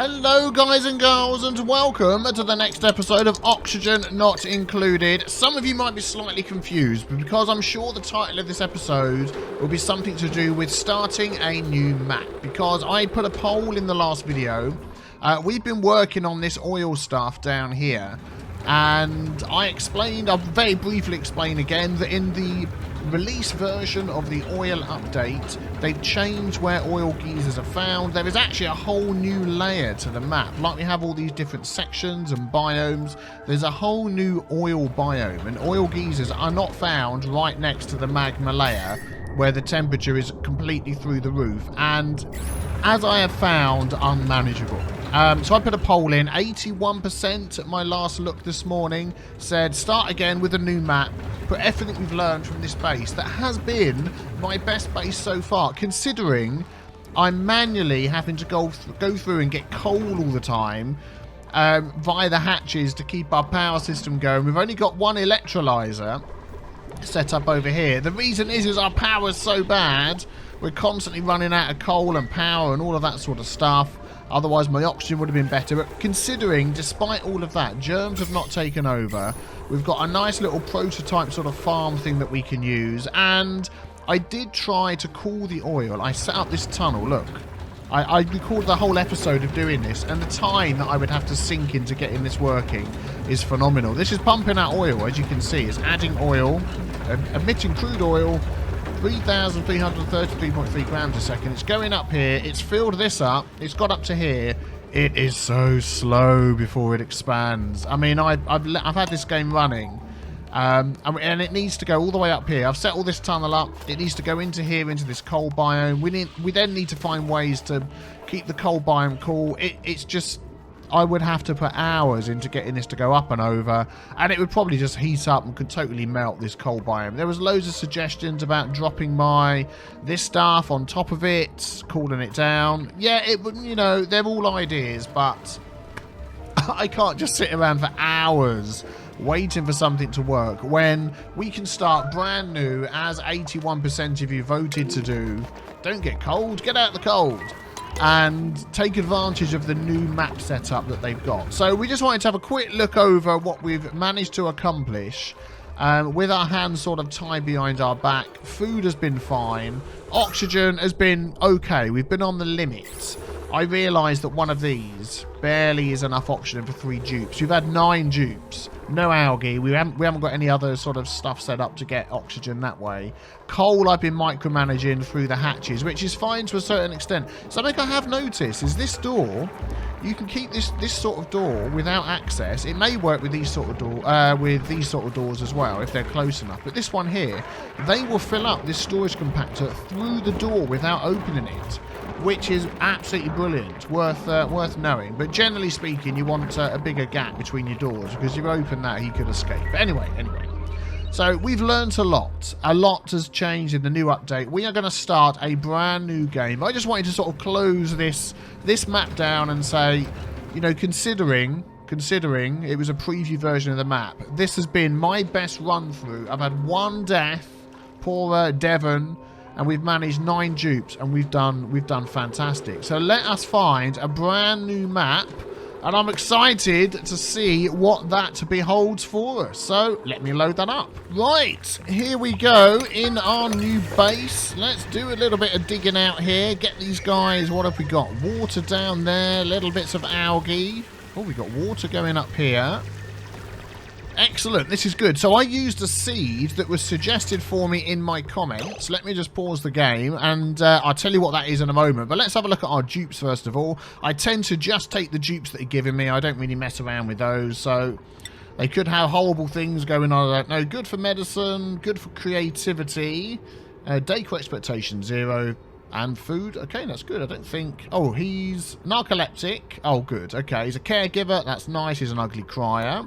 Hello guys and girls, and welcome to the next episode of Oxygen Not Included. Some of you might be slightly confused, but because I'm sure the title of this episode will be something to do with starting a new map, because I put a poll in the last video. We've been working on this oil stuff down here, and I'll very briefly explain again that in the release version of the oil update, they've changed where oil geysers are found. There is actually a whole new layer to the map. Like we have all these different sections and biomes, there's a whole new oil biome, and oil geysers are not found right next to the magma layer where the temperature is completely through the roof, and as I have found, unmanageable. So I put a poll in. 81% at my last look this morning said start again with a new map, put everything we've learned from this base. That has been my best base so far, considering I'm manually having to go through and get coal all the time via the hatches to keep our power system going. We've only got one electrolyzer set up over here. The reason is our power is so bad, we're constantly running out of coal and power and all of that sort of stuff. Otherwise my oxygen would have been better. But considering, despite all of that, germs have not taken over. We've got a nice little prototype sort of farm thing that we can use. And I did try to cool the oil. I set up this tunnel, look. I recorded the whole episode of doing this, and the time that I would have to sink into getting this working is phenomenal. This is pumping out oil, as you can see. It's adding oil, emitting crude oil, 3,333.3 grams a second. It's going up here. It's filled this up. It's got up to here. It is so slow before it expands. I mean, I've had this game running, and it needs to go all the way up here. I've set all this tunnel up. It needs to go into here, into this coal biome. We then need to find ways to keep the coal biome cool. It's just, I would have to put hours into getting this to go up and over, and it would probably just heat up and could totally melt this coal biome. There was loads of suggestions about dropping this stuff on top of it, cooling it down. Yeah, it would, you know, they're all ideas, but I can't just sit around for hours waiting for something to work when we can start brand new, as 81% of you voted to do. Don't get cold, get out the cold, and take advantage of the new map setup that they've got. So we just wanted to have a quick look over what we've managed to accomplish with our hands sort of tied behind our back. Food has been fine. Oxygen has been okay. We've been on the limit. I realised that one of these barely is enough oxygen for 3 dupes. We've had 9 dupes. No algae. We haven't got any other sort of stuff set up to get oxygen that way. Coal I've been micromanaging through the hatches, which is fine to a certain extent. Something I have noticed is this door. You can keep this sort of door without access. It may work with these sort of doors as well if they're close enough. But this one here, they will fill up this storage compactor through the door without opening it, which is absolutely brilliant, worth knowing. But generally speaking, you want a bigger gap between your doors, because if you open that, he could escape. But anyway. So we've learnt a lot. A lot has changed in the new update. We are going to start a brand new game. I just wanted to sort of close this map down and say, you know, considering it was a preview version of the map, this has been my best run through. I've had 1 death, poor Devon, and we've managed 9 dupes, and we've done fantastic. So let us find a brand new map, and I'm excited to see what that beholds for us. So let me load that up. Right, here we go in our new base. Let's do a little bit of digging out here. Get these guys. What have we got? Water down there, little bits of algae. Oh, we got water going up here. Excellent, this is good. So I used a seed that was suggested for me in my comments. Let me just pause the game, and I'll tell you what that is in a moment. But let's have a look at our dupes first of all. I tend to just take the dupes that are giving me. I don't really mess around with those. So they could have horrible things going on. I don't know. Good for medicine, good for creativity. Dayquil expectation 0. And food. Okay, that's good. I don't think... Oh, he's narcoleptic. Oh, good. Okay, he's a caregiver. That's nice. He's an ugly crier.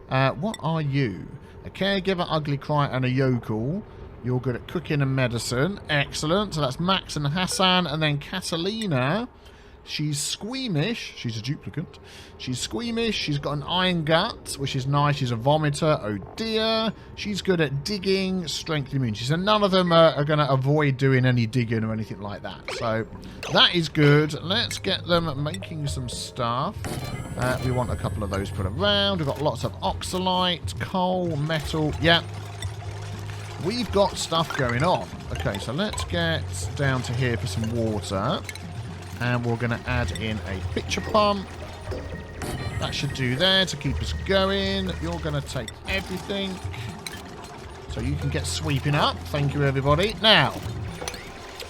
What are you? A caregiver, ugly crier, and a yokel. You're good at cooking and medicine. Excellent. So that's Max and Hassan, and then Catalina. She's squeamish. She's a duplicant. She's squeamish. She's got an iron gut, which is nice. She's a vomiter. Oh dear. She's good at digging. Strength immune. She said none of them are going to avoid doing any digging or anything like that. So that is good. Let's get them making some stuff. We want a couple of those put around. We've got lots of oxalite, coal, metal. Yeah. We've got stuff going on. Okay, so let's get down to here for some water. And we're going to add in a pitcher pump. That should do there to keep us going. You're going to take everything. So you can get sweeping up. Thank you, everybody. Now,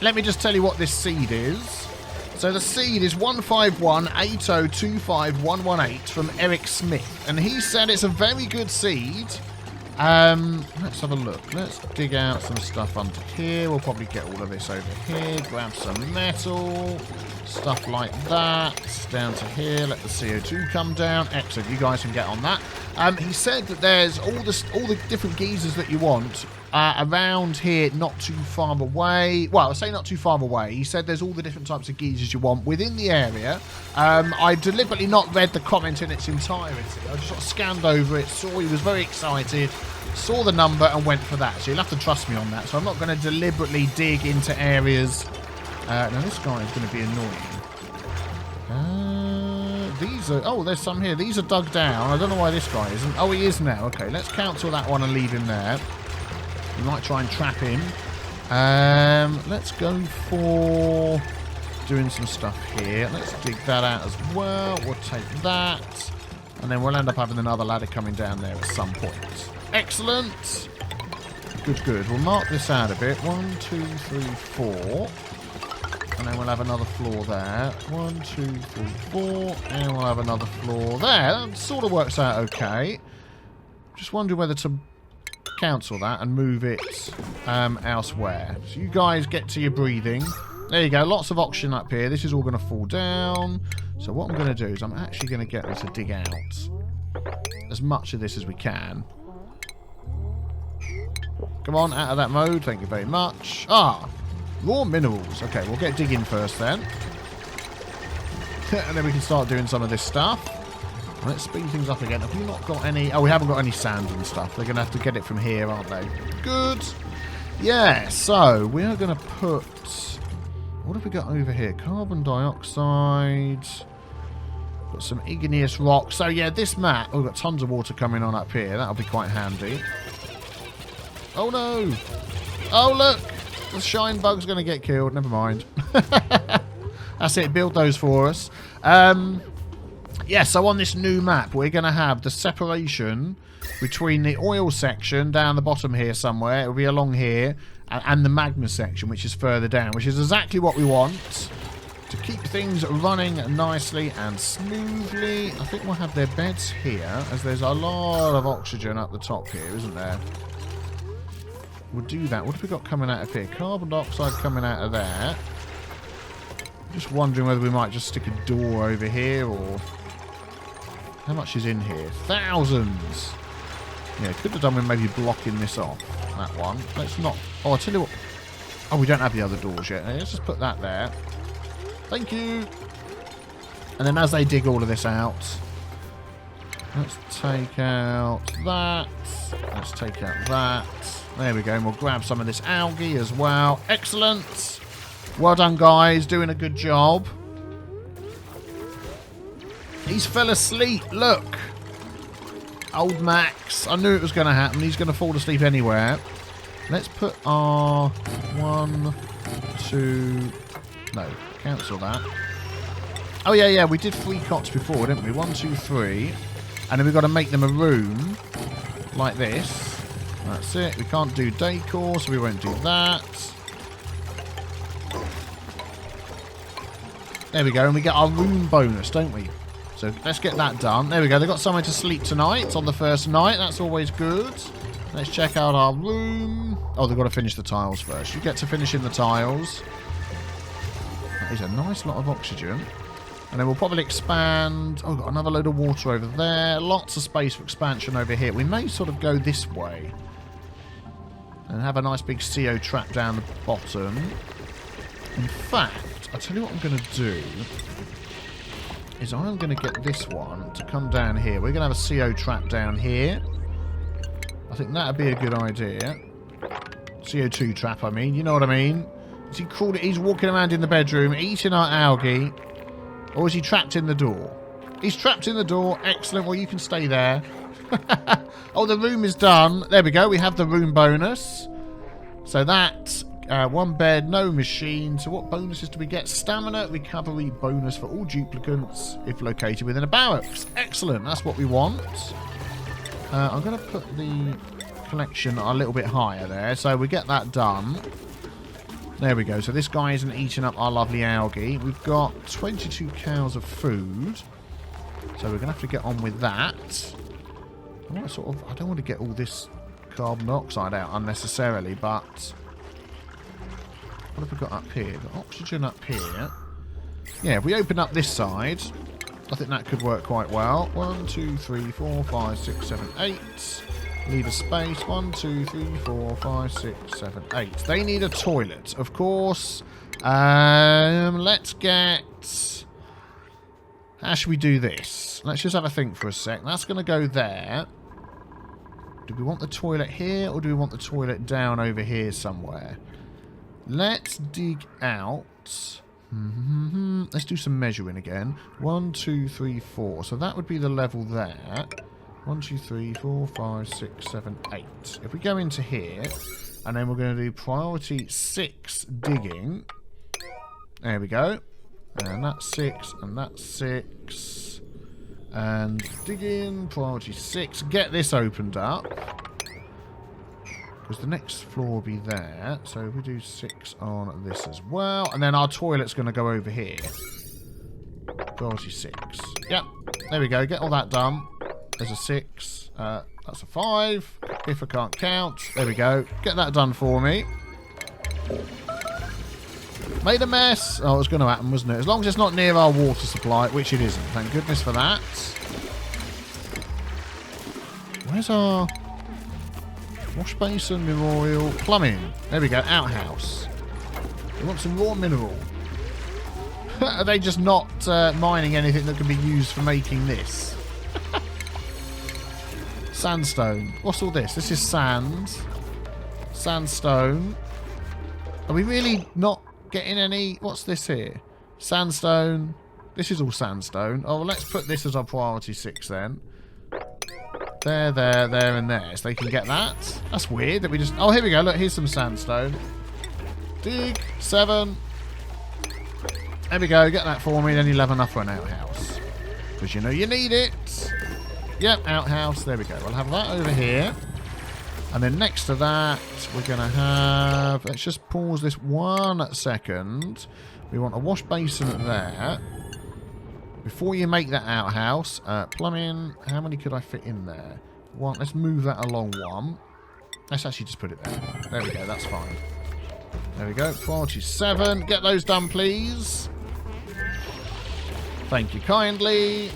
let me just tell you what this seed is. So the seed is 151802511 from Eric Smith. And he said it's a very good seed. Let's have a look. Let's dig out some stuff under here. We'll probably get all of this over here. Grab some metal. Stuff like that. Down to here. Let the CO2 come down. Excellent. You guys can get on that. He said that there's all the different geysers that you want around here, not too far away. Well, I say not too far away. He said there's all the different types of geysers you want within the area. I deliberately not read the comment in its entirety. I just sort of scanned over it, saw he was very excited, saw the number and went for that. So you'll have to trust me on that. So I'm not going to deliberately dig into areas. Now this guy is going to be annoying. These are... Oh, there's some here. These are dug down. I don't know why this guy isn't. Oh, he is now. Okay, let's cancel that one and leave him there. We might try and trap him. Let's go for doing some stuff here. Let's dig that out as well. We'll take that. And then we'll end up having another ladder coming down there at some point. Excellent. Good, good. We'll mark this out a bit. 1, 2, 3, 4. And then we'll have another floor there. 1, 2, 3, 4. And we'll have another floor there. That sort of works out okay. Just wondering whether to cancel that and move it elsewhere. So you guys get to your breathing. There you go. Lots of oxygen up here. This is all going to fall down. So what I'm going to do is I'm actually going to get this to dig out as much of this as we can. Come on, out of that mode. Thank you very much. Ah, raw minerals. Okay, we'll get digging first then. And then we can start doing some of this stuff. Let's speed things up again. Have we not got any... Oh, we haven't got any sand and stuff. They're going to have to get it from here, aren't they? Good. Yeah, so we are going to put... What have we got over here? Carbon dioxide. Got some igneous rock. So, yeah, this map... Oh, we've got tons of water coming on up here. That'll be quite handy. Oh, no. Oh, look. The shine bug's going to get killed. Never mind. That's it. Build those for us. Yeah, so on this new map, we're going to have the separation between the oil section down the bottom here somewhere. It'll be along here. And the magma section, which is further down. Which is exactly what we want to keep things running nicely and smoothly. I think we'll have their beds here, as there's a lot of oxygen up the top here, isn't there? We'll do that. What have we got coming out of here? Carbon dioxide coming out of there. Just wondering whether we might just stick a door over here, or... How much is in here? Thousands! Yeah, could have done with maybe blocking this off. That one. Let's not... Oh, I'll tell you what... Oh, we don't have the other doors yet. Let's just put that there. Thank you! And then as they dig all of this out... Let's take out that. Let's take out that. There we go. And we'll grab some of this algae as well. Excellent! Well done, guys. Doing a good job. He's fell asleep. Look. Old Max. I knew it was going to happen. He's going to fall asleep anywhere. Let's put our 1, 2... No, cancel that. Oh, yeah, yeah. We did 3 cots before, didn't we? 1, 2, 3. And then we've got to make them a room like this. That's it. We can't do decor, so we won't do that. There we go. And we get our room bonus, don't we? So let's get that done. There we go. They've got somewhere to sleep tonight on the first night. That's always good. Let's check out our room. Oh, they've got to finish the tiles first. You get to finish in the tiles. That is a nice lot of oxygen. And then we'll probably expand. Oh, got another load of water over there. Lots of space for expansion over here. We may sort of go this way. And have a nice big CO trap down the bottom. In fact, I'll tell you what I'm going to do. Is I'm going to get this one to come down here. We're going to have a CO trap down here. I think that would be a good idea. CO2 trap, I mean. You know what I mean? Is he called it? He's walking around in the bedroom, eating our algae. Or is he trapped in the door? He's trapped in the door. Excellent. Well, you can stay there. Oh, the room is done. There we go. We have the room bonus. So that... one bed, no machine. So what bonuses do we get? Stamina recovery bonus for all duplicants if located within a barracks. Excellent. That's what we want. I'm going to put the collection a little bit higher there. So we get that done. There we go. So this guy isn't eating up our lovely algae. We've got 22 cows of food. So we're going to have to get on with that. I don't want to get all this carbon dioxide out unnecessarily, but... What have we got up here? We've got oxygen up here. Yeah, if we open up this side, I think that could work quite well. 1, 2, 3, 4, 5, 6, 7, 8. Leave a space. 1, 2, 3, 4, 5, 6, 7, 8. They need a toilet, of course. Let's get... How should we do this? Let's just have a think for a sec. That's going to go there. Do we want the toilet here, or do we want the toilet down over here somewhere? Let's dig out. Let's do some measuring again. 1, 2, 3, 4. So that would be the level there. 1, 2, 3, 4, 5, 6, 7, 8. If we go into here, and then we're going to do priority 6 digging. There we go. And that's 6, and that's 6. And digging, priority 6. Get this opened up. Because the next floor will be there. So if we do 6 on this as well. And then our toilet's going to go over here. Priority 6. Yep. There we go. Get all that done. There's a 6. That's a 5. If I can't count. There we go. Get that done for me. Made a mess. Oh, it was going to happen, wasn't it? As long as it's not near our water supply, which it isn't. Thank goodness for that. Where's our... Wash basin, memorial, plumbing. There we go, outhouse. We want some raw mineral. Are they just not mining anything that can be used for making this? Sandstone. What's all this? This is sand. Sandstone. Are we really not getting any... What's this here? Sandstone. This is all sandstone. Oh, well, let's put this as our priority 6 then. There, and there. So they can get that. That's weird that we just... Oh, here we go. Look, here's some sandstone. Dig. 7. There we go. Get that for me. Then you'll have enough for an outhouse. Because you know you need it. Yep, outhouse. There we go. We'll have that over here. And then next to that, we're going to have... Let's just pause this 1 second. We want a wash basin there. Before you make that outhouse, plumbing, how many could I fit in there? 1. Let's move that along 1. Let's actually just put it there. There we go, that's fine. There we go, priority 7. Get those done, please. Thank you kindly.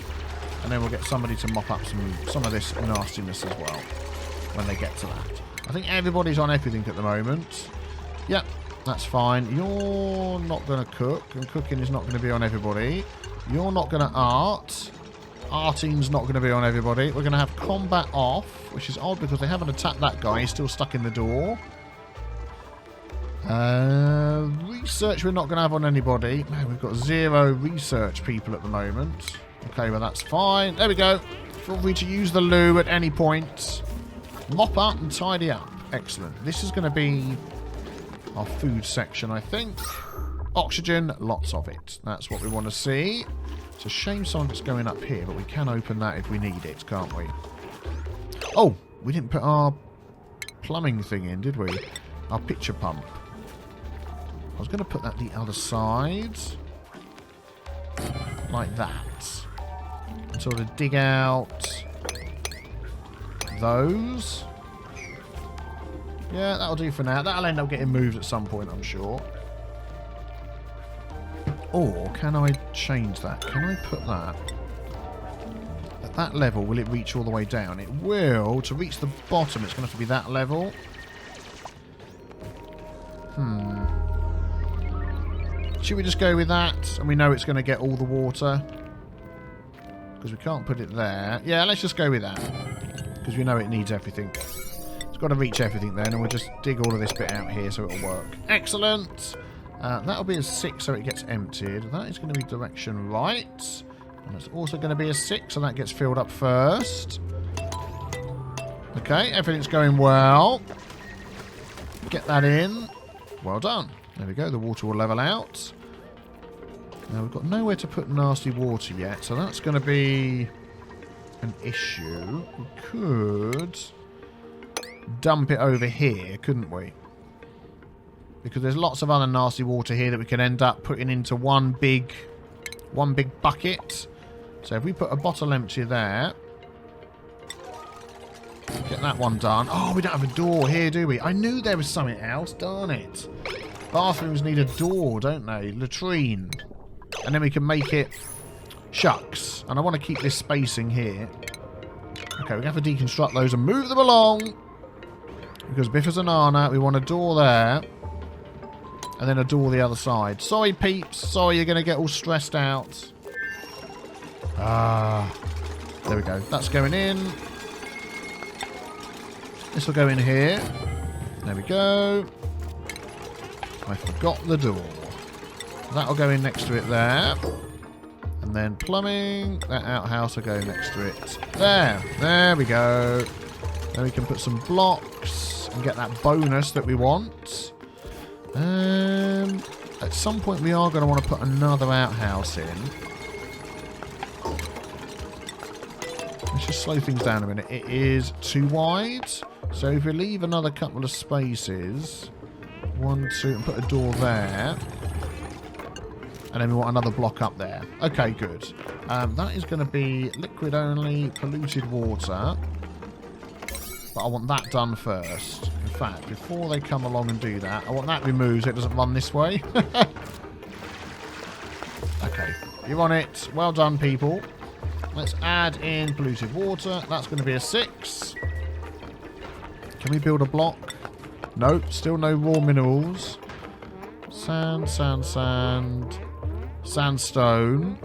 And then we'll get somebody to mop up some of this nastiness as well when they get to that. I think everybody's on everything at the moment. Yep, that's fine. You're not going to cook, and cooking is not going to be on everybody. You're not going to art. Arting's not going to be on everybody. We're going to have combat off, which is odd because they haven't attacked that guy. He's still stuck in the door. Research we're not going to have on anybody. Man, we've got 0 research people at the moment. Okay, well that's fine. There we go. Feel free to use the loo at any point. Mop up and tidy up. Excellent. This is going to be our food section, I think. Oxygen, lots of it. That's what we want to see. It's a shame something's going up here, but we can open that if we need it, can't we? Oh, we didn't put our plumbing thing in, did we? Our pitcher pump. I was going to put that the other side. Like that. And sort of dig out those. Yeah, that'll do for now. That'll end up getting moved at some point, I'm sure. Or can I change that? Can I put that at that level? Will it reach all the way down? It will. To reach the bottom, it's going to have to be that level. Should we just go with that? And we know it's going to get all the water. Because we can't put it there. Yeah, let's just go with that. Because we know it needs everything. It's got to reach everything then. And we'll just dig all of this bit out here so it'll work. Excellent. That'll be a 6 so it gets emptied. That is going to be direction right. And it's also going to be a 6 so that gets filled up first. Okay, everything's going well. Get that in. Well done. There we go. The water will level out. Now, we've got nowhere to put nasty water yet, so that's going to be an issue. We could dump it over here, couldn't we? Because there's lots of other nasty water here that we can end up putting into one big bucket. So if we put a bottle empty there, get that one done. Oh, we don't have a door here, do we? I knew there was something else, darn it. Bathrooms need a door, don't they? Latrine. And then we can make it... Shucks. And I want to keep this spacing here. Okay, we have to deconstruct those and move them along. Because Biffa's an Anna, we want a door there. And then a door the other side. Sorry, peeps. Sorry, you're going to get all stressed out. There we go. That's going in. This will go in here. There we go. I forgot the door. That'll go in next to it there. And then plumbing. That outhouse will go next to it. There. There we go. Then we can put some blocks and get that bonus that we want. At some point we are going to want to put another outhouse in. Let's just slow things down a minute. It is too wide. So if we leave another couple of spaces, 1, 2, and put a door there, and then we want another block up there. Okay, good. That is going to be liquid only, polluted water. But I want that done first. In fact, before they come along and do that, I want that removed so it doesn't run this way. Okay, you're on it. Well done, people. Let's add in polluted water. That's going to be a 6. Can we build a block? Nope, still no raw minerals. Sand, sand, sand. Sandstone.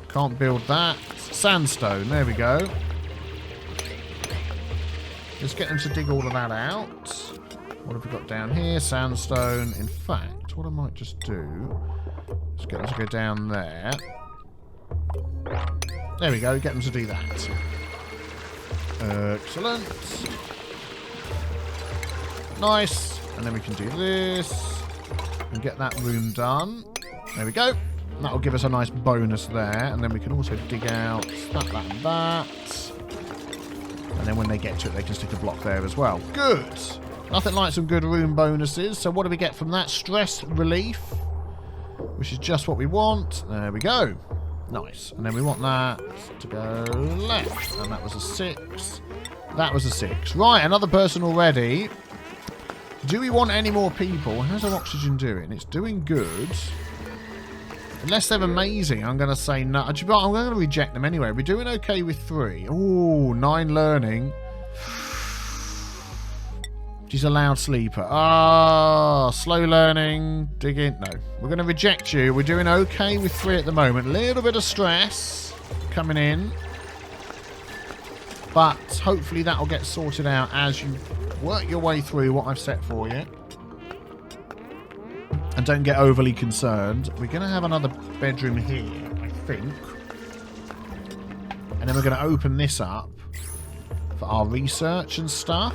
Can't build that. Sandstone, there we go. Let's get them to dig all of that out. What have we got down here? Sandstone. In fact, what I might just do is get them to go down there. There we go, get them to do that. Excellent. Nice. And then we can do this. And get that room done. There we go. That'll give us a nice bonus there. And then we can also dig out that, and that. And then when they get to it, they can stick a block there as well. Good. Nothing like some good room bonuses. So what do we get from that? Stress relief. Which is just what we want. There we go. Nice. And then we want that to go left. And that was a 6. That was a 6. Right, another person already. Do we want any more people? How's our oxygen doing? It's doing good. Unless they're amazing, I'm going to say no. I'm going to reject them anyway. We're doing okay with 3. Ooh, 9 learning. She's a loud sleeper. Ah, slow learning. Dig in. No, we're going to reject you. We're doing okay with 3 at the moment. A little bit of stress coming in. But hopefully that'll get sorted out as you work your way through what I've set for you. And don't get overly concerned. We're going to have another bedroom here, I think. And then we're going to open this up for our research and stuff.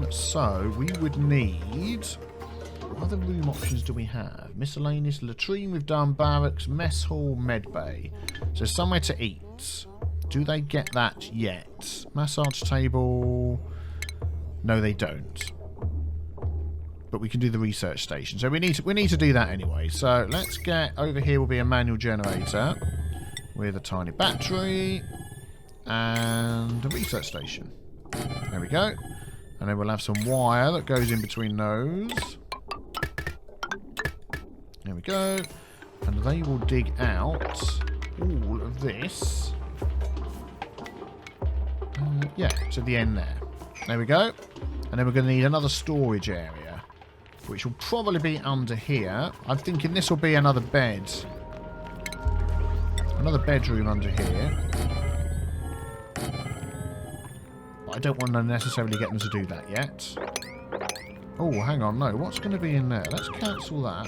So we would need... What other room options do we have? Miscellaneous, latrine we've done, barracks, mess hall, med bay. So somewhere to eat. Do they get that yet? Massage table... No, they don't. But we can do the research station. So we need to do that anyway. So let's get... Over here will be a manual generator with a tiny battery and a research station. There we go. And then we'll have some wire that goes in between those. There we go. And they will dig out all of this. Yeah, to the end there. There we go. And then we're going to need another storage area. which will probably be under here. I'm thinking this will be another bed. Another bedroom under here. But I don't want to necessarily get them to do that yet. Oh, hang on. No, what's going to be in there? Let's cancel that.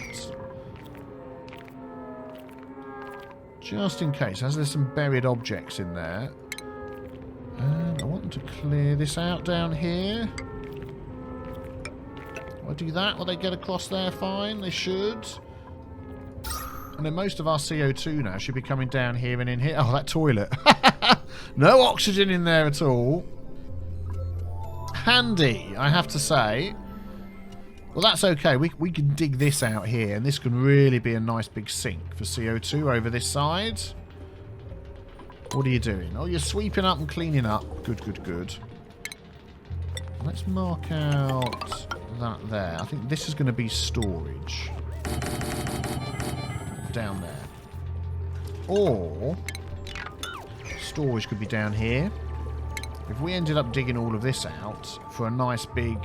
Just in case, as there's some buried objects in there. And I want them to clear this out down here. Do I do that? Will they get across there fine? They should. And then most of our CO2 now should be coming down here and in here. Oh, that toilet. No oxygen in there at all. Handy, I have to say. Well, that's okay. We can dig this out here, and this can really be a nice big sink for CO2 over this side. What are you doing? Oh, you're sweeping up and cleaning up. Good, good, good. Let's mark out that there. I think this is going to be storage. Down there. Or storage could be down here. If we ended up digging all of this out for a nice big...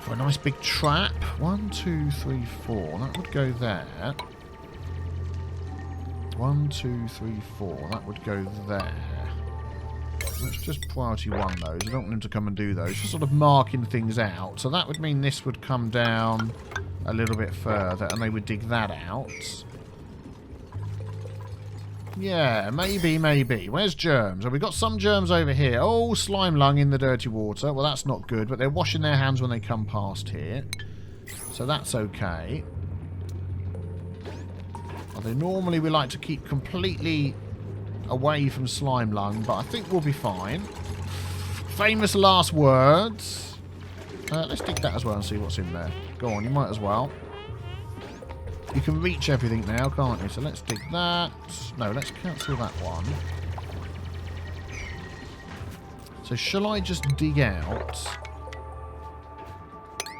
For a nice big trap. 1, 2, 3, 4. That would go there. 1, 2, 3, 4. That would go there. Let's just priority 1 those. I don't want them to come and do those. Just sort of marking things out. So that would mean this would come down a little bit further and they would dig that out. Yeah, maybe, maybe. Where's germs? Oh, we've got some germs over here. Oh, slime lung in the dirty water. Well, that's not good, but they're washing their hands when they come past here. So that's okay. Although normally we like to keep completely away from slime lung, but I think we'll be fine. Famous last words. Let's dig that as well and see what's in there. Go on, you might as well. You can reach everything now, can't you? So let's dig that. No, let's cancel that one. So shall I just dig out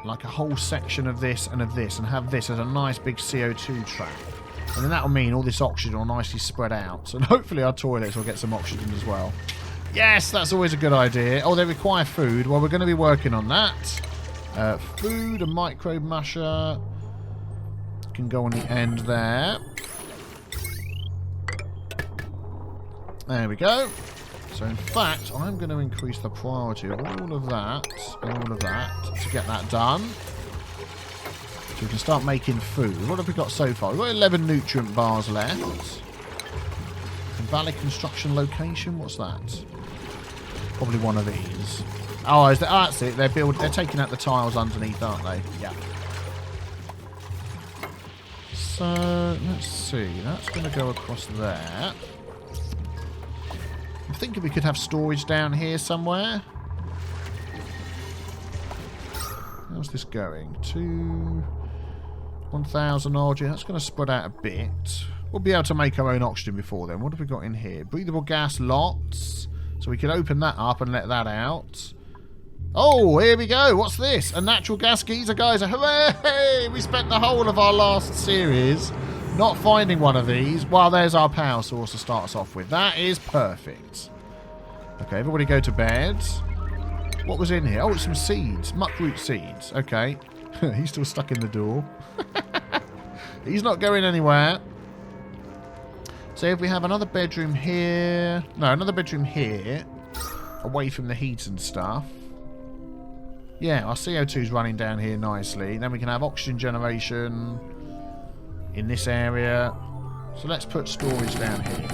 like a whole section of this and have this as a nice big CO2 trap? And then that'll mean all this oxygen will nicely spread out. So hopefully our toilets will get some oxygen as well. Yes, that's always a good idea. Oh, they require food. Well, we're going to be working on that. Food, a microbe musher. Can go on the end there. There we go. So in fact, I'm going to increase the priority of all of that and all of that to get that done. So we can start making food. What have we got so far? We've got 11 nutrient bars left. Valley construction location. What's that? Probably one of these. Oh, that's it. They're taking out the tiles underneath, aren't they? Yeah. So let's see. That's going to go across there. I'm thinking we could have storage down here somewhere. How's this going? 1,000 odd. That's going to spread out a bit. We'll be able to make our own oxygen before then. What have we got in here? Breathable gas lots. So we can open that up and let that out. Oh, here we go. What's this? A natural gas geyser, guys. Hooray! We spent the whole of our last series not finding one of these. Well, there's our power source to start us off with. That is perfect. Okay, everybody go to bed. What was in here? Oh, it's some seeds. Muckroot seeds. Okay. He's still stuck in the door. He's not going anywhere. So if we have another bedroom here... No, another bedroom here. Away from the heat and stuff. Yeah, our CO2's running down here nicely. Then we can have oxygen generation in this area. So let's put storage down here.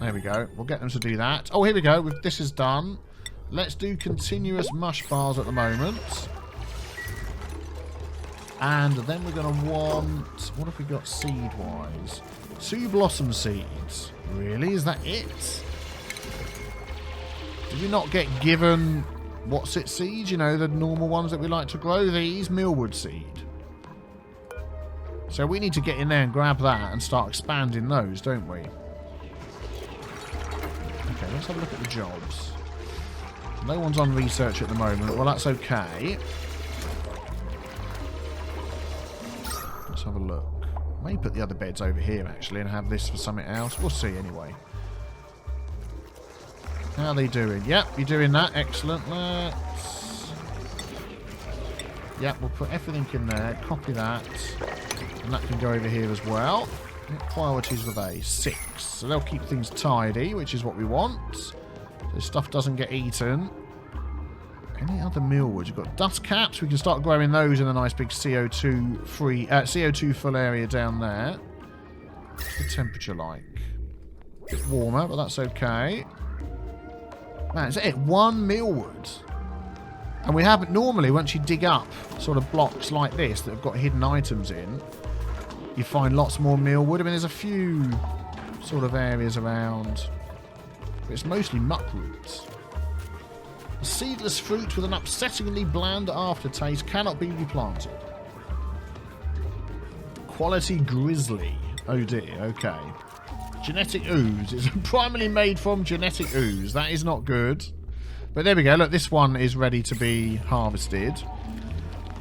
There we go. We'll get them to do that. Oh, here we go. This is done. Let's do continuous mush bars at the moment. And then we're going to want... What have we got seed-wise? 2 blossom seeds. Really? Is that it? Did we not get given... What's it seeds? You know, the normal ones that we like to grow. These, millwood seed. So we need to get in there and grab that and start expanding those, don't we? Okay, let's have a look at the jobs. No one's on research at the moment. Well, that's okay. Let's have a look. May put the other beds over here, actually, and have this for something else. We'll see, anyway. How are they doing? Yep, you're doing that. Excellent. Let's Yeah, we'll put everything in there. Copy that. And that can go over here as well. What priorities were they? 6. So they'll keep things tidy, which is what we want. So stuff doesn't get eaten. Any other mealwood? You've got dust caps. We can start growing those in a nice big CO2 full area down there. What's the temperature like? A bit warmer, but that's okay. Man, is that it? 1 mealwood. And we haven't normally, once you dig up sort of blocks like this that have got hidden items in, you find lots more mealwood. I mean, there's a few sort of areas around, but it's mostly muckroots. A seedless fruit with an upsettingly bland aftertaste cannot be replanted. Quality grizzly. Oh dear, okay. Genetic ooze. It's primarily made from genetic ooze. That is not good. But there we go. Look, this one is ready to be harvested.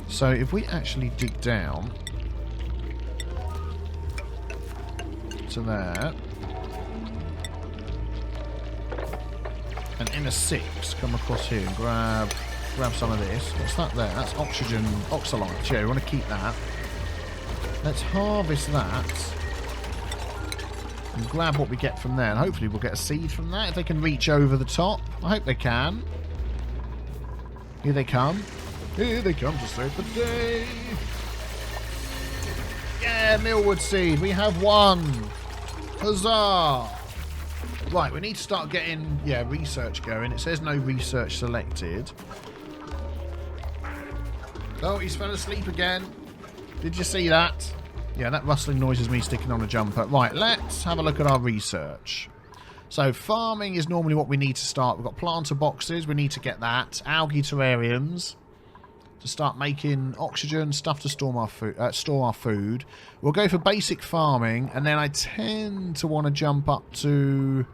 So if we actually dig down to there, and in a 6, come across here and grab some of this. What's that there? That's oxygen, oxalite. Yeah, we want to keep that. Let's harvest that and grab what we get from there. And hopefully we'll get a seed from that if they can reach over the top. I hope they can. Here they come. Here they come to save the day. Yeah, mealwood seed. We have 1. Huzzah! Right, we need to start getting, research going. It says no research selected. Oh, he's fell asleep again. Did you see that? Yeah, that rustling noise is me sticking on a jumper. Right, let's have a look at our research. So, farming is normally what we need to start. We've got planter boxes. We need to get that. Algae terrariums to start making oxygen, stuff to store our food. We'll go for basic farming, and then I tend to want to jump up to...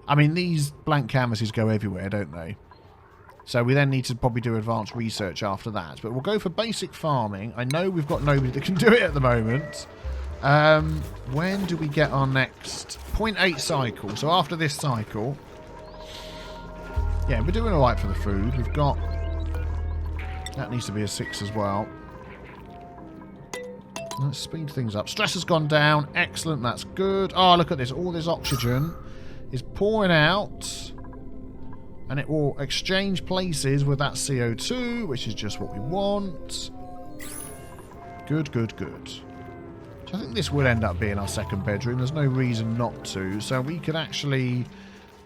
I mean, these blank canvases go everywhere, don't they? So we then need to probably do advanced research after that. But we'll go for basic farming. I know we've got nobody that can do it at the moment. When do we get our next 0.8 cycle? So after this cycle... Yeah, we're doing alright for the food. We've got... That needs to be a 6 as well. Let's speed things up. Stress has gone down. Excellent, that's good. Oh, look at this. All this oxygen is pouring out. And it will exchange places with that CO2, which is just what we want. Good, good, good. So I think this will end up being our second bedroom. There's no reason not to. So we could actually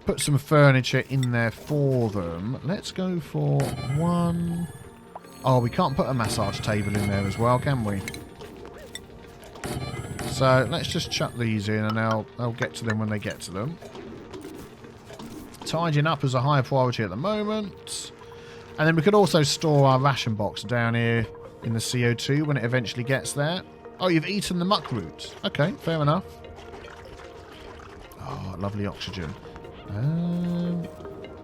put some furniture in there for them. Let's go for 1... Oh, we can't put a massage table in there as well, can we? So let's just chuck these in and they'll get to them when they get to them. Tidying up is a higher priority at the moment. And then we could also store our ration box down here in the CO2 when it eventually gets there. Oh, you've eaten the muckroot. Okay, fair enough. Oh, lovely oxygen.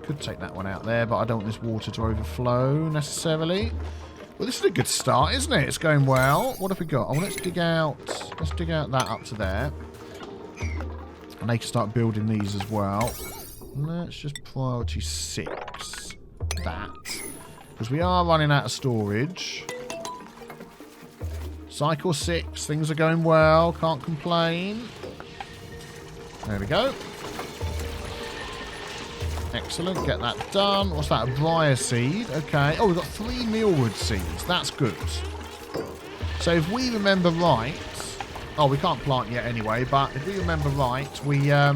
Could take that one out there, but I don't want this water to overflow necessarily. Well, this is a good start, isn't it? It's going well. What have we got? Oh, let's dig out that up to there. And they can start building these as well. Let's just priority 6 that. Because we are running out of storage. Cycle 6. Things are going well. Can't complain. There we go. Excellent. Get that done. What's that? A briar seed. Okay. Oh, we've got 3 mealwood seeds. That's good. So if we remember right... Oh, we can't plant yet anyway, but if we remember right, we're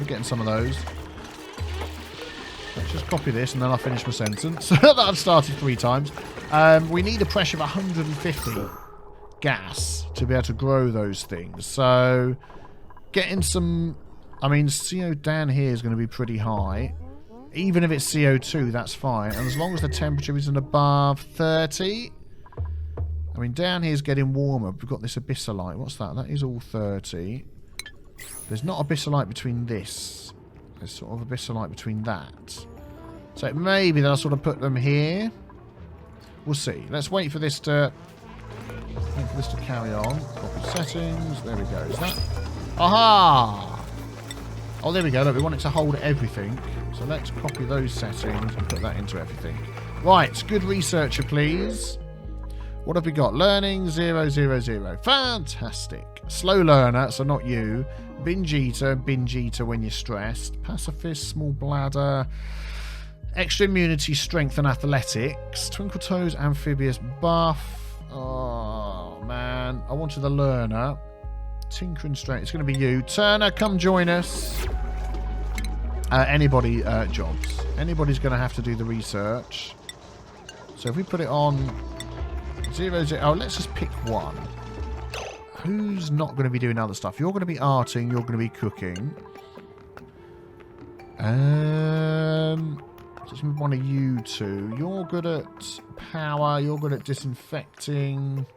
getting some of those. Let's just copy this and then I'll finish my sentence. That I've started 3 times. We need a pressure of 150 gas to be able to grow those things. So getting some... I mean, CO down here is going to be pretty high. Even if it's CO2, that's fine. And as long as the temperature isn't above 30... I mean, down here is getting warmer. We've got this abyssalite. What's that? That is all 30. There's not abyssalite between this. There's sort of abyssalite between that. So it may be that I'll sort of put them here. We'll see. Let's wait for this to... carry on. Copy settings. There we go. Is that... Aha! Oh, there we go. Look, we want it to hold everything. So let's copy those settings and put that into everything. Right, good researcher, please. What have we got? Learning 0, 0, 0. Fantastic. Slow learner, so not you. Binge eater when you're stressed. Pacifist, small bladder. Extra immunity, strength and athletics. Twinkle toes, amphibious buff. Oh, man. I wanted the learner. Tinkering strength. It's going to be you. Turner, come join us. Anybody jobs. Anybody's going to have to do the research. So if we put it on 0, 0. Oh, let's just pick one. Who's not going to be doing other stuff? You're going to be arting. You're going to be cooking. Just one of you two. You're good at power. You're good at disinfecting.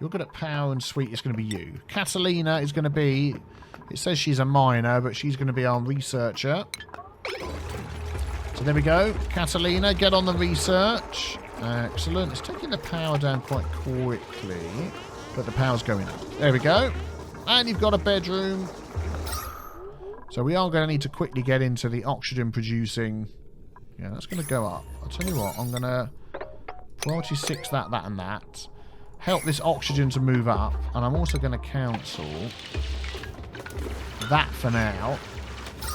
You're good at power and sweet. It's going to be you. Catalina is going to be... It says she's a miner, but she's going to be our researcher. So there we go. Catalina, get on the research. Excellent. It's taking the power down quite quickly, but the power's going up. There we go. And you've got a bedroom. So we are going to need to quickly get into the oxygen producing. Yeah, that's going to go up. I'll tell you what. I'm going to priority 6 that, and that. Help this oxygen to move up. And I'm also going to cancel that for now.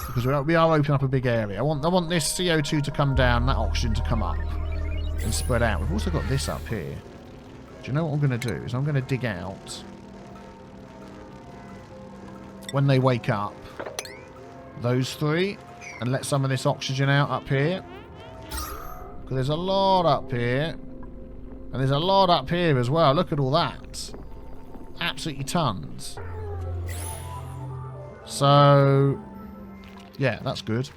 Because we are opening up a big area. I want this CO2 to come down, that oxygen to come up. And spread out. We've also got this up here. Do you know what I'm going to do? Is I'm going to dig out, when they wake up, those 3, and let some of this oxygen out up here. Because there's a lot up here. And there's a lot up here as well. Look at all that. Absolutely tons. So, yeah, that's good.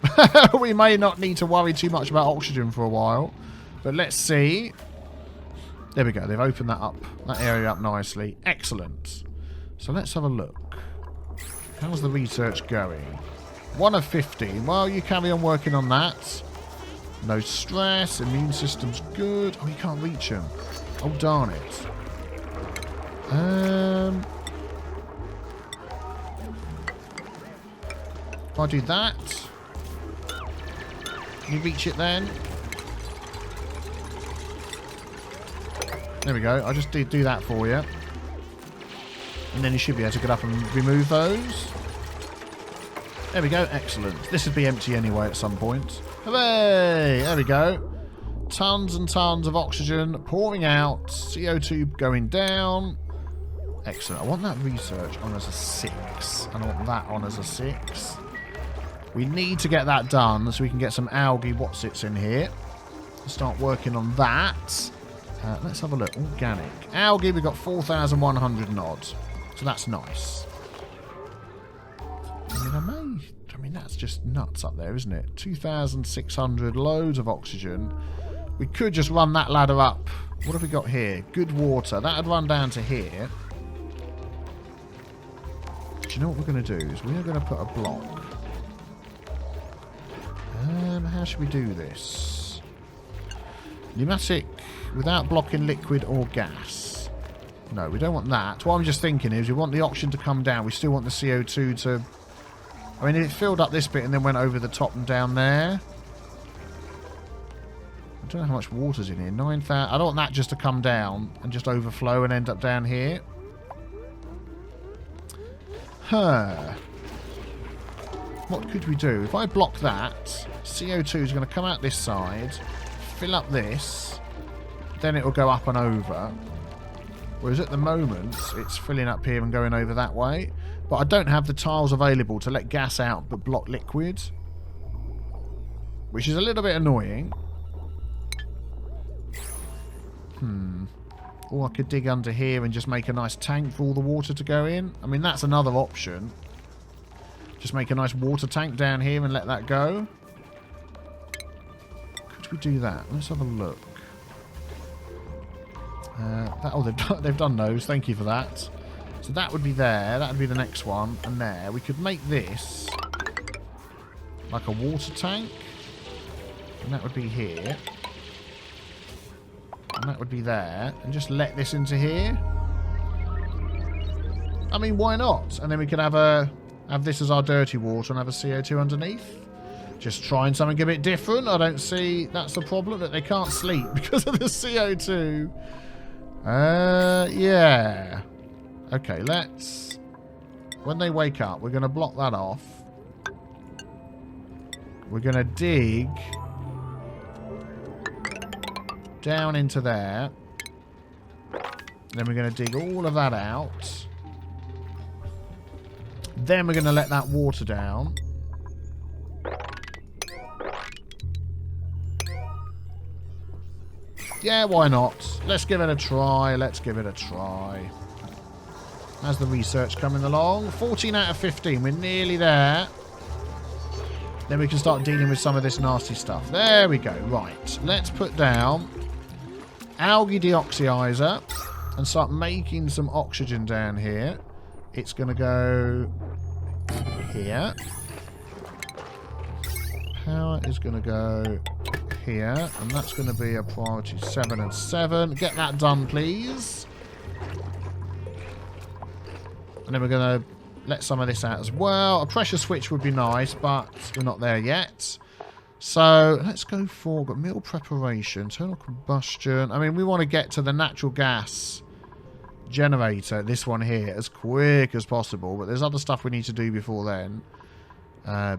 We may not need to worry too much about oxygen for a while. But let's see. There we go. They've opened that up. That area up nicely. Excellent. So let's have a look. How's the research going? 1 of 15. Well, you carry on working on that. No stress. Immune system's good. Oh, you can't reach them. Oh, darn it. If I do that, can you reach it then? There we go. I'll just do that for you. And then you should be able to get up and remove those. There we go. Excellent. This would be empty anyway at some point. Hooray! There we go. Tons and tons of oxygen pouring out. CO2 going down. Excellent. I want that research on as a 6. And I want that on as a 6. We need to get that done so we can get some algae whatsits in here. Start working on that. Let's have a look. Organic. Algae, we've got 4,100 nods. So that's nice. I mean, that's just nuts up there, isn't it? 2,600, loads of oxygen. We could just run that ladder up. What have we got here? Good water. That would run down to here. Do you know what we're going to do? Is we are going to put a block. How should we do this? Pneumatic without blocking liquid or gas. No, we don't want that. What I'm just thinking is we want the oxygen to come down. We still want the CO2 to... I mean, if it filled up this bit and then went over the top and down there. I don't know how much water's in here. 9,000. I don't want that just to come down and just overflow and end up down here. What could we do? If I block that, CO2 is going to come out this side, fill up this, then it will go up and over. Whereas at the moment, it's filling up here and going over that way. But I don't have the tiles available to let gas out but block liquid. Which is a little bit annoying. Or I could dig under here and just make a nice tank for all the water to go in. I mean, that's another option. Just make a nice water tank down here and let that go. Could we do that? Let's have a look. They've done those. Thank you for that. So that would be there. That would be the next one. And there. We could make this like a water tank. And that would be here. And that would be there. And just let this into here. I mean, why not? And then we could have a Have this as our dirty water and have a CO2 underneath. Just trying something a bit different. I don't see that's the problem, that they can't sleep because of the CO2. Yeah. Okay, let's... When they wake up, we're going to block that off. We're going to dig down into there. Then we're going to dig all of that out. Then we're going to let that water down. Yeah, why not? Let's give it a try. Let's give it a try. How's the research coming along? 14 out of 15. We're nearly there. Then we can start dealing with some of this nasty stuff. There we go. Right. Let's put down algae deoxyizer and start making some oxygen down here. It's going to go here. Power is going to go here, and that's going to be a priority 7 and 7. Get that done, please. And then we're going to let some of this out as well. A pressure switch would be nice, but we're not there yet. So let's go for meal preparation, internal combustion. I mean, we want to get to the natural gas generator, this one here, as quick as possible. But there's other stuff we need to do before then.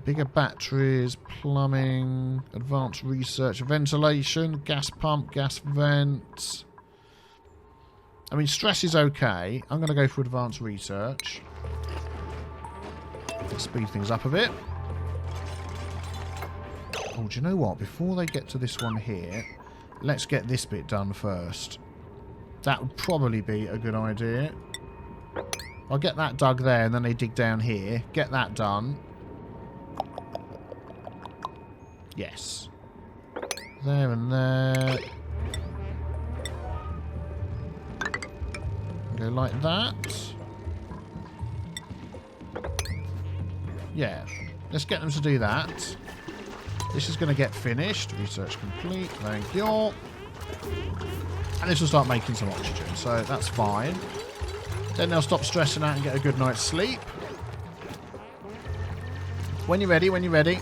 Bigger batteries, plumbing, advanced research, ventilation, gas pump, gas vent. I mean, stress is okay. I'm going to go for advanced research. Let's speed things up a bit. Oh, do you know what? Before they get to this one here, let's get this bit done first. That would probably be a good idea. I'll get that dug there, and then they dig down here. Get that done. Yes. There and there. Go like that. Yeah. Let's get them to do that. This is going to get finished. Research complete. Thank you. And this will start making some oxygen, so that's fine. Then they'll stop stressing out and get a good night's sleep. When you're ready, when you're ready.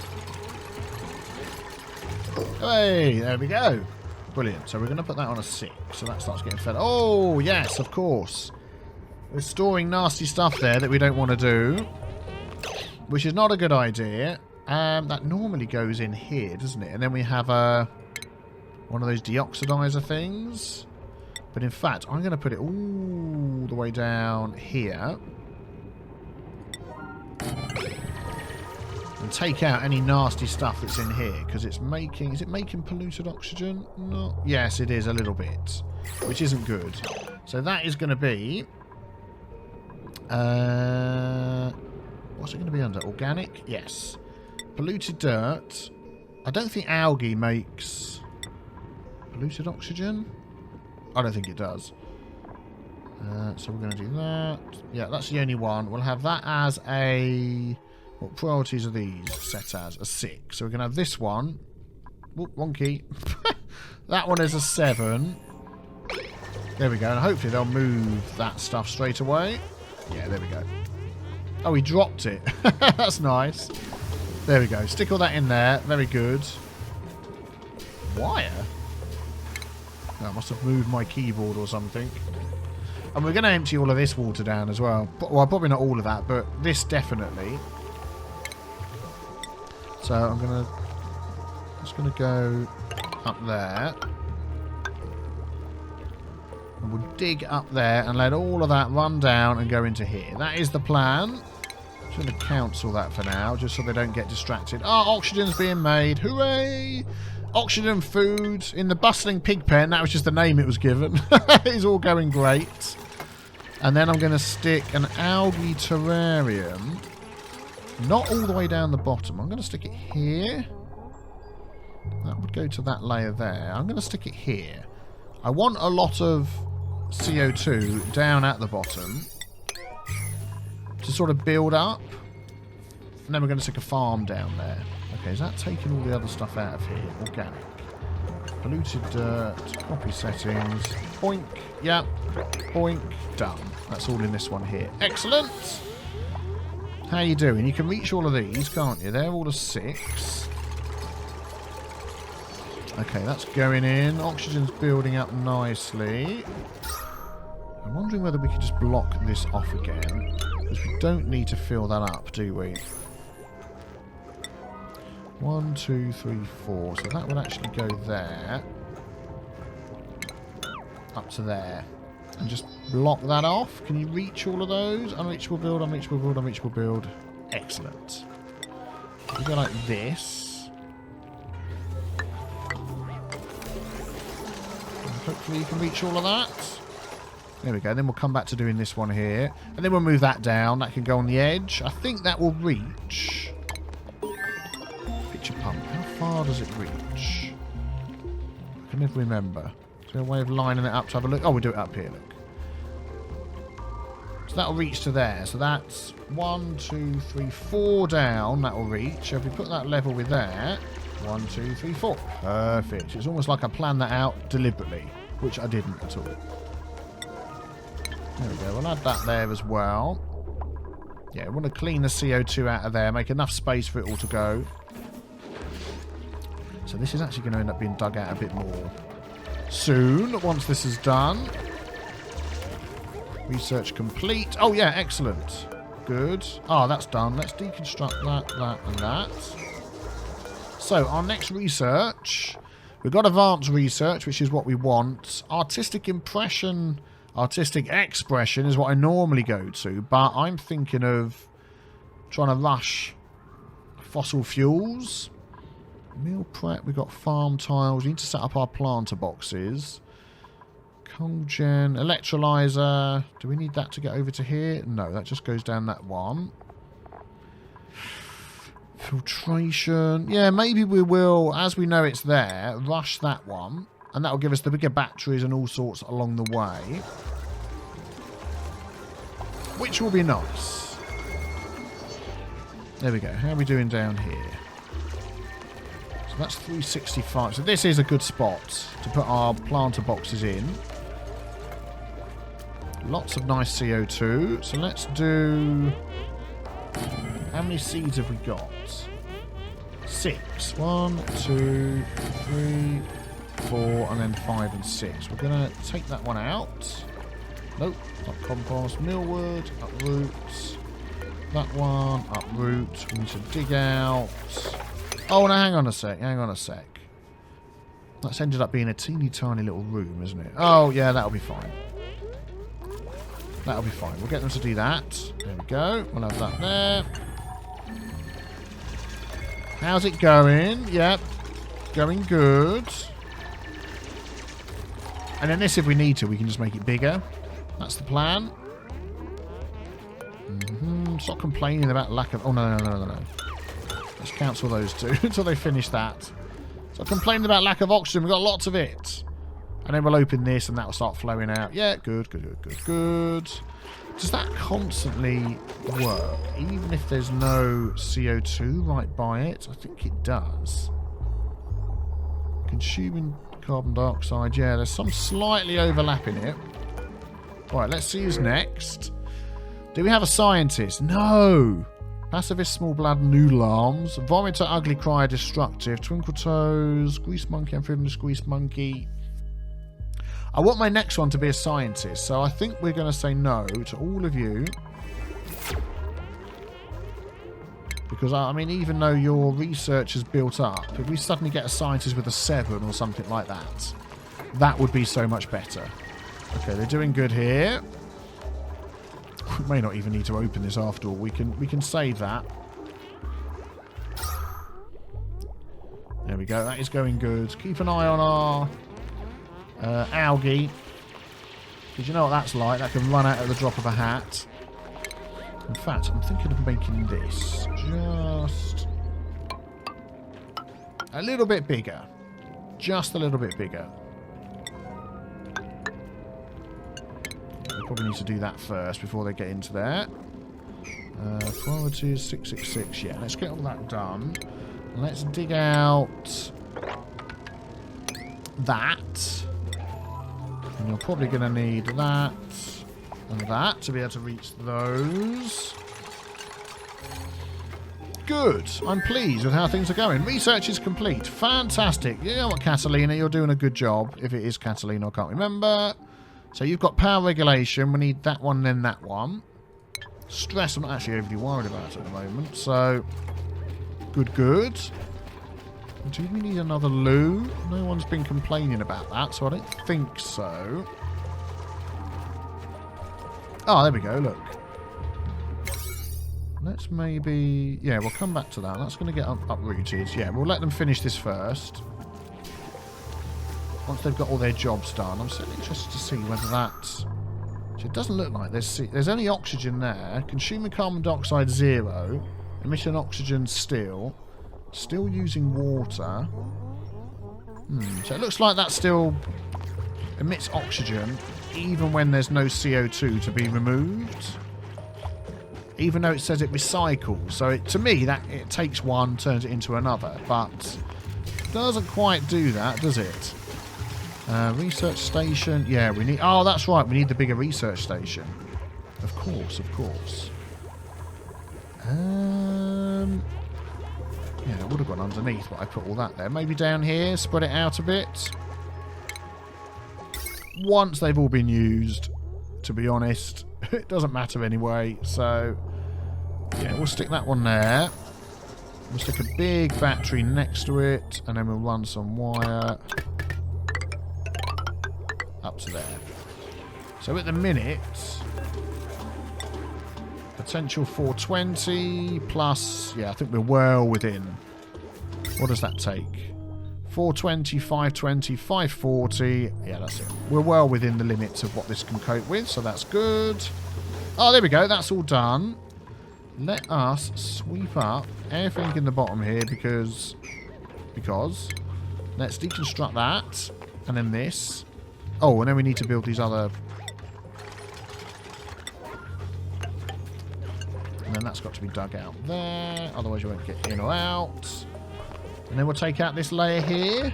Hey, there we go. Brilliant. So we're going to put that on a 6, so that starts getting fed. Oh, yes, of course. We're storing nasty stuff there that we don't want to do, which is not a good idea. That normally goes in here, doesn't it? And then we have one of those deoxidizer things. But in fact, I'm going to put it all the way down here. And take out any nasty stuff that's in here. Because it's making... Is it making polluted oxygen? No. Yes, it is a little bit. Which isn't good. So that is going to be... what's it going to be under? Organic? Yes. Polluted dirt. I don't think algae makes polluted oxygen. I don't think it does. So we're going to do that. Yeah, that's the only one. We'll have that as a... What priorities are these set as? A 6. So we're going to have this one. Oh, wrong key. That one is a 7. There we go. And hopefully they'll move that stuff straight away. Yeah, there we go. Oh, he dropped it. That's nice. There we go. Stick all that in there. Very good. Wire? No, I must have moved my keyboard or something. And we're going to empty all of this water down as well. Well, probably not all of that, but this definitely. So I'm just going to go up there. And we'll dig up there and let all of that run down and go into here. That is the plan. I'm just going to cancel that for now, just so they don't get distracted. Oh, oxygen's being made. Hooray! Oxygen food in the bustling pig pen. That was just the name it was given. It's all going great. And then I'm going to stick an algae terrarium. Not all the way down the bottom. I'm going to stick it here. That would go to that layer there. I'm going to stick it here. I want a lot of CO2 down at the bottom to sort of build up. And then we're going to stick a farm down there. Okay, is that taking all the other stuff out of here? Organic. Polluted dirt. Copy settings. Boink. Yep. Boink. Done. That's all in this one here. Excellent. How you doing? You can reach all of these, can't you? They're all a 6. Okay, that's going in. Oxygen's building up nicely. I'm wondering whether we could just block this off again. Because we don't need to fill that up, do we? 1, 2, 3, 4. So that would actually go there. Up to there. And just block that off. Can you reach all of those? Unreachable build, unreachable build, unreachable build. Excellent. If we go like this. And hopefully you can reach all of that. There we go. Then we'll come back to doing this one here. And then we'll move that down. That can go on the edge. I think that will reach. Picture pump. How far does it reach? I can never remember. Is there a way of lining it up to have a look? Oh, we'll do it up here, look. So that'll reach to there. So that's 1, 2, 3, 4 down. That'll reach. So if we put that level with there. 1, 2, 3, 4. Perfect. It's almost like I planned that out deliberately, which I didn't at all. There we go. We'll add that there as well. Yeah, we want to clean the CO2 out of there, make enough space for it all to go. So this is actually going to end up being dug out a bit more soon, once this is done. Research complete. Oh, yeah, excellent. Good. Oh, that's done. Let's deconstruct that, that, and that. So, our next research. We've got advanced research, which is what we want. Artistic impression... Artistic expression is what I normally go to, but I'm thinking of trying to rush fossil fuels. Meal prep, we've got farm tiles. We need to set up our planter boxes. Coal gen, electrolyzer. Do we need that to get over to here? No, that just goes down that one. Filtration. Yeah, maybe we will, as we know it's there, rush that one. And that will give us the bigger batteries and all sorts along the way. Which will be nice. There we go. How are we doing down here? So that's 365. So this is a good spot to put our planter boxes in. Lots of nice CO2. So let's do... How many seeds have we got? 6. 1, 2, 3... 4 and then 5 and 6. We're going to take that one out. Nope, not compost. Millwood, uproot. That one, uproot. We need to dig out. Oh, no, hang on a sec. Hang on a sec. That's ended up being a teeny tiny little room, isn't it? Oh, yeah, that'll be fine. That'll be fine. We'll get them to do that. There we go. We'll have that there. How's it going? Yep. Going good. And then this, if we need to, we can just make it bigger. That's the plan. Stop complaining about lack of... Oh, no. Let's cancel those two until they finish that. Stop complaining about lack of oxygen. We've got lots of it. And then we'll open this and that will start flowing out. Yeah, good. Does that constantly work? Even if there's no CO2 right by it? I think it does. Consuming... carbon dioxide, yeah, there's some slightly overlap in it. Alright, let's see who's next. Do we have a scientist? No! Pacifist, small blood, noodle arms. Vomiter, ugly cry, destructive. Twinkle toes, grease monkey, amphibious grease monkey. I want my next one to be a scientist, so I think we're going to say no to all of you. Because, I mean, even though your research is built up, if we suddenly get a scientist with a 7 or something like that, that would be so much better. Okay, they're doing good here. We may not even need to open this after all. We can save that. There we go. That is going good. Keep an eye on our algae. Because you know what that's like. That can run out at the drop of a hat. In fact, I'm thinking of making this just a little bit bigger. Just a little bit bigger. We probably need to do that first before they get into there. Priority is 666. Yeah, let's get all that done. Let's dig out that. And you're probably going to need that and that to be able to reach those. Good. I'm pleased with how things are going. Research is complete. Fantastic. You know what, Catalina? You're doing a good job. If it is Catalina, I can't remember. So you've got power regulation. We need that one, then that one. Stress, I'm not actually overly worried about it at the moment. So, good, good. Do we need another loo? No one's been complaining about that, so I don't think so. Oh, there we go, look. Let's maybe... Yeah, we'll come back to that. That's going to get uprooted. Yeah, we'll let them finish this first. Once they've got all their jobs done. I'm so interested to see whether that's... So it doesn't look like there's any oxygen there. Consuming carbon dioxide 0. Emitting oxygen still. Still using water. So it looks like that still emits oxygen even when there's no CO2 to be removed. Even though it says it recycles. So to me, that it takes one, turns it into another. But doesn't quite do that, does it? Research station. Yeah, we need... Oh, that's right. We need the bigger research station. Of course, of course. Yeah, it would have gone underneath, but I put all that there. Maybe down here, spread it out a bit. Once they've all been used, to be honest. It doesn't matter anyway, so... Yeah, we'll stick that one there. We'll stick a big battery next to it, and then we'll run some wire up to there. So at the minute... Potential 420 plus... Yeah, I think we're well within. What does that take? 420, 520, 540. Yeah, that's it. We're well within the limits of what this can cope with, so that's good. Oh, there we go. That's all done. Let us sweep up everything in the bottom here because let's deconstruct that. And then this. Oh, and then we need to build these other... And then that's got to be dug out there. Otherwise you won't get in or out. And then we'll take out this layer here.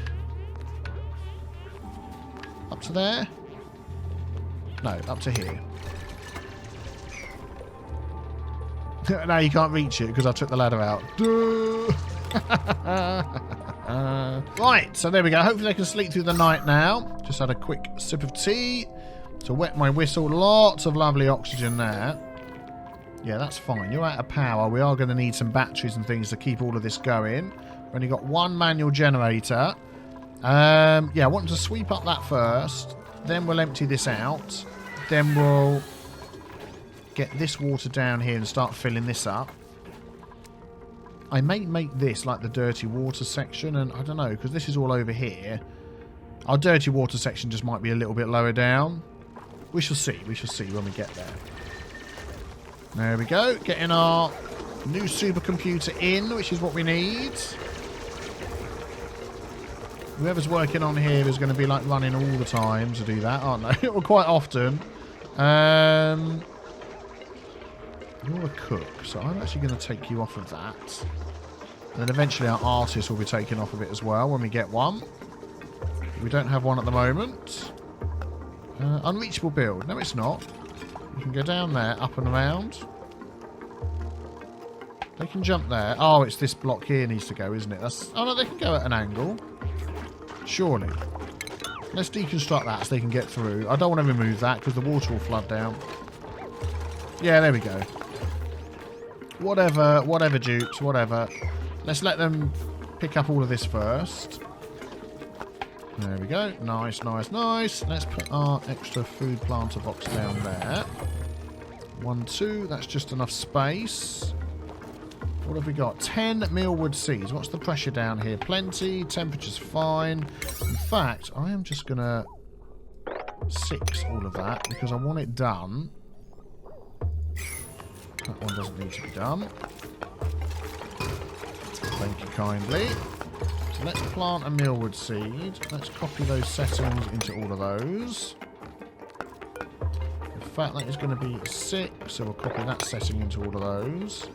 Up to there. No, up to here. Now you can't reach it because I took the ladder out. Right, so there we go. Hopefully they can sleep through the night now. Just had a quick sip of tea to wet my whistle. Lots of lovely oxygen there. Yeah, that's fine. You're out of power. We are going to need some batteries and things to keep all of this going. We've only got one manual generator. Yeah, I want to sweep up that first. Then we'll empty this out. Then we'll get this water down here and start filling this up. I may make this like the dirty water section, and I don't know, because this is all over here. Our dirty water section just might be a little bit lower down. We shall see. We shall see when we get there. There we go. Getting our new supercomputer in, which is what we need. Whoever's working on here is going to be like running all the time to do that, aren't they? Or quite often. You're a cook, so I'm actually going to take you off of that. And then eventually our artist will be taken off of it as well when we get one. We don't have one at the moment. Unreachable build. No, it's not. You can go down there, up and around. They can jump there. Oh, it's this block here needs to go, isn't it? Oh, no, they can go at an angle. Surely. Let's deconstruct that so they can get through. I don't want to remove that because the water will flood down. Yeah, there we go. Whatever, dupes, whatever. Let's let them pick up all of this first. There we go. Nice, nice, nice. Let's put our extra food planter box down there. 1, 2. That's just enough space. What have we got? 10 mealwood seeds. What's the pressure down here? Plenty. Temperature's fine. In fact, I am just going to 6 all of that because I want it done. That one doesn't need to be done. Thank you kindly. So let's plant a mealwood seed. Let's copy those settings into all of those. In fact, that is going to be 6, so we'll copy that setting into all of those.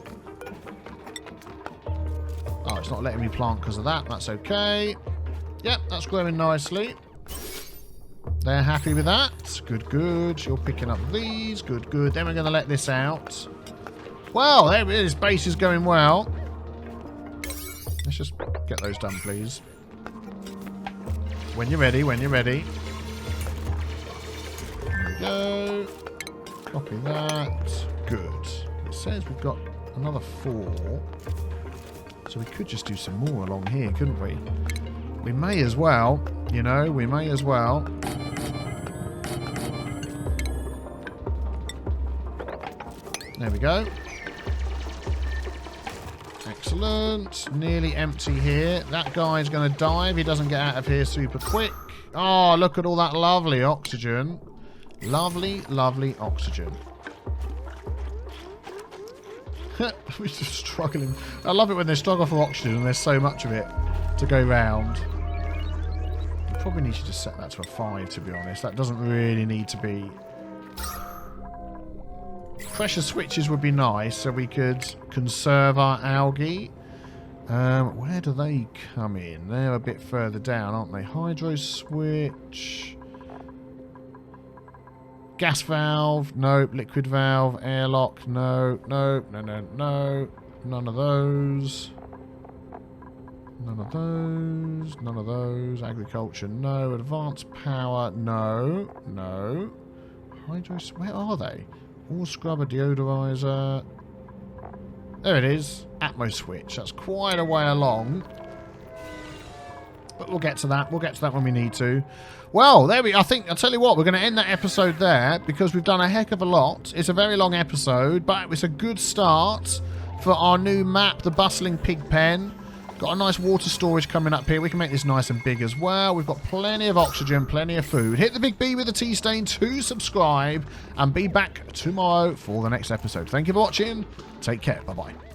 Oh, it's not letting me plant because of that. That's okay. Yep, that's growing nicely. They're happy with that. Good, good. You're picking up these. Good, good. Then we're going to let this out. Well, there it is. Base is going well. Let's just get those done, please. When you're ready, when you're ready. There we go. Copy that. Good. It says we've got another 4. So we could just do some more along here, couldn't we? We may as well, you know, we may as well. There we go. Excellent. Nearly empty here. That guy's going to die if he doesn't get out of here super quick. Oh, look at all that lovely oxygen. Lovely, lovely oxygen. We're just struggling. I love it when they struggle for oxygen and there's so much of it to go round. You probably need to just set that to a 5, to be honest. That doesn't really need to be... Pressure switches would be nice so we could conserve our algae. Where do they come in? They're a bit further down, aren't they? Hydro switch... Gas valve, no. Liquid valve, airlock, no. No, no, no, no. None of those. None of those. None of those. Agriculture, no. Advanced power, no. No. Hydro, where are they? All scrubber, deodorizer. There it is. Atmo switch. That's quite a way along. But we'll get to that. We'll get to that when we need to. Well, there we... I think... I'll tell you what. We're going to end that episode there because we've done a heck of a lot. It's a very long episode, but it's a good start for our new map, the Bustling Pig Pen. Got a nice water storage coming up here. We can make this nice and big as well. We've got plenty of oxygen, plenty of food. Hit the big B with the T stain to subscribe and be back tomorrow for the next episode. Thank you for watching. Take care. Bye-bye.